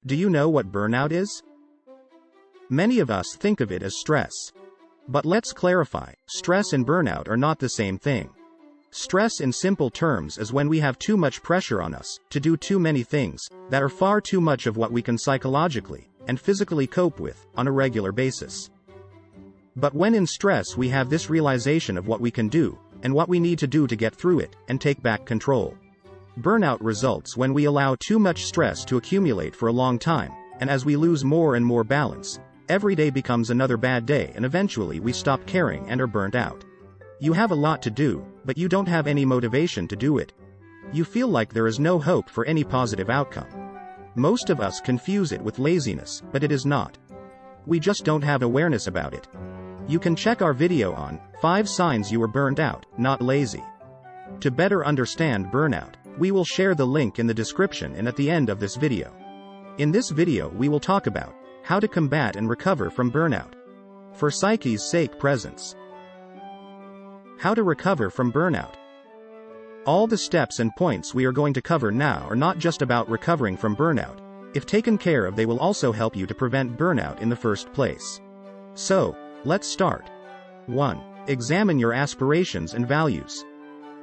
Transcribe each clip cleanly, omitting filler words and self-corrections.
Do you know what burnout is? Many of us think of it as stress. But let's clarify, stress and burnout are not the same thing. Stress in simple terms is when we have too much pressure on us to do too many things that are far too much of what we can psychologically and physically cope with on a regular basis. But when in stress we have this realization of what we can do and what we need to do to get through it and take back control. Burnout results when we allow too much stress to accumulate for a long time, and as we lose more and more balance, every day becomes another bad day and eventually we stop caring and are burnt out. You have a lot to do, but you don't have any motivation to do it. You feel like there is no hope for any positive outcome. Most of us confuse it with laziness, but it is not. We just don't have awareness about it. You can check our video on 5 signs you are burnt out, not lazy. To better understand burnout, we will share the link in the description and at the end of this video. In this video we will talk about how to combat and recover from burnout. For psyche's sake presence. How to recover from burnout. All the steps and points we are going to cover now are not just about recovering from burnout. If taken care of, they will also help you to prevent burnout in the first place. So, let's start. 1. Examine your aspirations and values.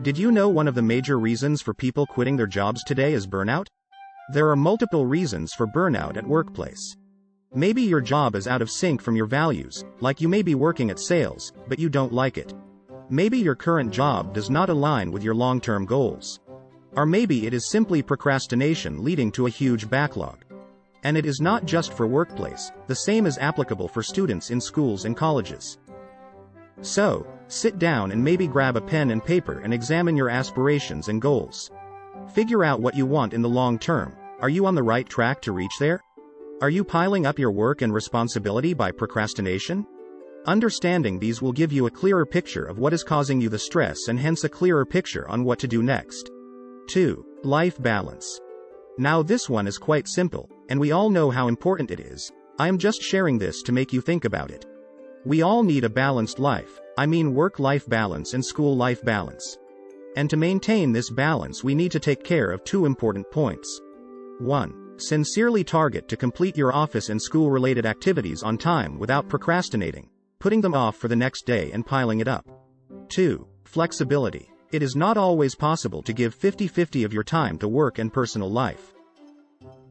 Did you know one of the major reasons for people quitting their jobs today is burnout? There are multiple reasons for burnout at workplace. Maybe your job is out of sync from your values, like you may be working at sales, but you don't like it. Maybe your current job does not align with your long-term goals. Or maybe it is simply procrastination leading to a huge backlog. And it is not just for workplace, the same is applicable for students in schools and colleges. So, sit down and maybe grab a pen and paper and examine your aspirations and goals. Figure out what you want in the long term. Are you on the right track to reach there? Are you piling up your work and responsibility by procrastination? Understanding these will give you a clearer picture of what is causing you the stress and hence a clearer picture on what to do next. 2. Life balance. Now this one is quite simple, and we all know how important it is. I am just sharing this to make you think about it. We all need a balanced life, I mean work-life balance and school-life balance. And to maintain this balance we need to take care of 2 important points. 1. Sincerely target to complete your office and school-related activities on time without procrastinating, putting them off for the next day and piling it up. 2. Flexibility. It is not always possible to give 50-50 of your time to work and personal life.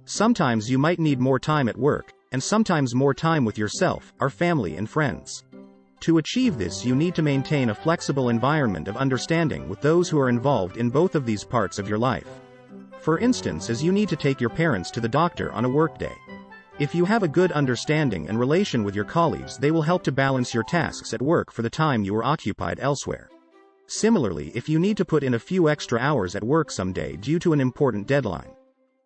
Sometimes you might need more time at work, and sometimes more time with yourself, our family and friends. To achieve this you need to maintain a flexible environment of understanding with those who are involved in both of these parts of your life. For instance, as you need to take your parents to the doctor on a workday. If you have a good understanding and relation with your colleagues, they will help to balance your tasks at work for the time you are occupied elsewhere. Similarly, if you need to put in a few extra hours at work someday due to an important deadline,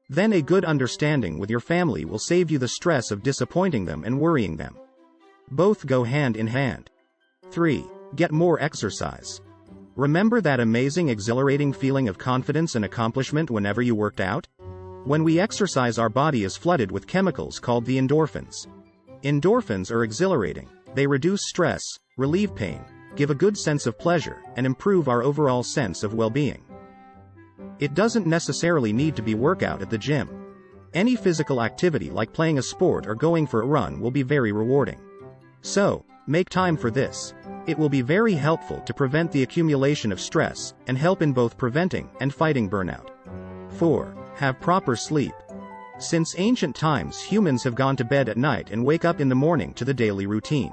then a good understanding with your family will save you the stress of disappointing them and worrying them. Both go hand in hand. 3. Get more exercise. Remember that amazing, exhilarating feeling of confidence and accomplishment whenever you worked out? When we exercise, our body is flooded with chemicals called the endorphins. Endorphins are exhilarating. They reduce stress, relieve pain, give a good sense of pleasure, and improve our overall sense of well-being. It doesn't necessarily need to be workout at the gym. Any physical activity like playing a sport or going for a run will be very rewarding. So, make time for this. It will be very helpful to prevent the accumulation of stress and help in both preventing and fighting burnout. 4. Have proper sleep. Since ancient times, humans have gone to bed at night and wake up in the morning to the daily routine.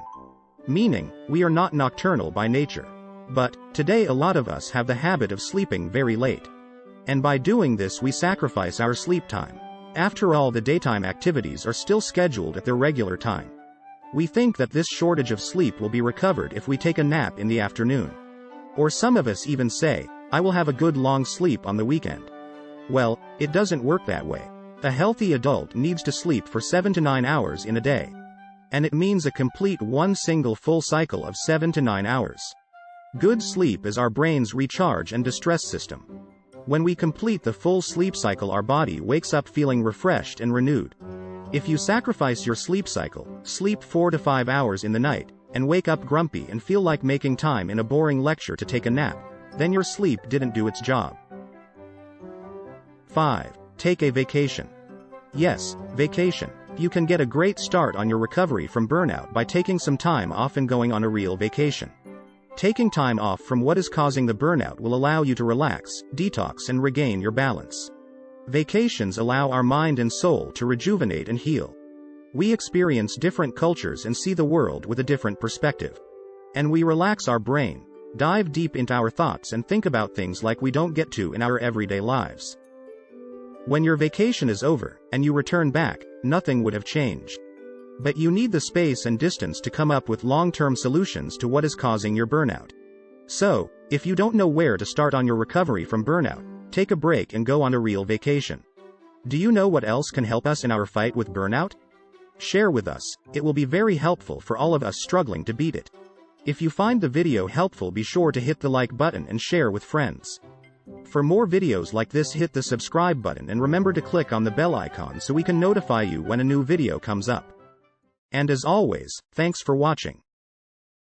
Meaning, we are not nocturnal by nature. But, today a lot of us have the habit of sleeping very late. And by doing this we sacrifice our sleep time. After all, the daytime activities are still scheduled at their regular time. We think that this shortage of sleep will be recovered if we take a nap in the afternoon. Or some of us even say, I will have a good long sleep on the weekend. Well, it doesn't work that way. A healthy adult needs to sleep for 7 to 9 hours in a day. And it means a complete one single full cycle of 7 to 9 hours. Good sleep is our brain's recharge and distress system. When we complete the full sleep cycle, our body wakes up feeling refreshed and renewed. If you sacrifice your sleep cycle, sleep 4 to 5 hours in the night, and wake up grumpy and feel like making time in a boring lecture to take a nap, then your sleep didn't do its job. 5. Take a vacation. Yes, vacation. You can get a great start on your recovery from burnout by taking some time off and going on a real vacation. Taking time off from what is causing the burnout will allow you to relax, detox, and regain your balance. Vacations allow our mind and soul to rejuvenate and heal. We experience different cultures and see the world with a different perspective. And we relax our brain, dive deep into our thoughts, and think about things like we don't get to in our everyday lives. When your vacation is over, and you return back, nothing would have changed. But you need the space and distance to come up with long-term solutions to what is causing your burnout. So, if you don't know where to start on your recovery from burnout, take a break and go on a real vacation. Do you know what else can help us in our fight with burnout? Share with us, it will be very helpful for all of us struggling to beat it. If you find the video helpful, be sure to hit the like button and share with friends. For more videos like this, hit the subscribe button and remember to click on the bell icon so we can notify you when a new video comes up. And as always, thanks for watching.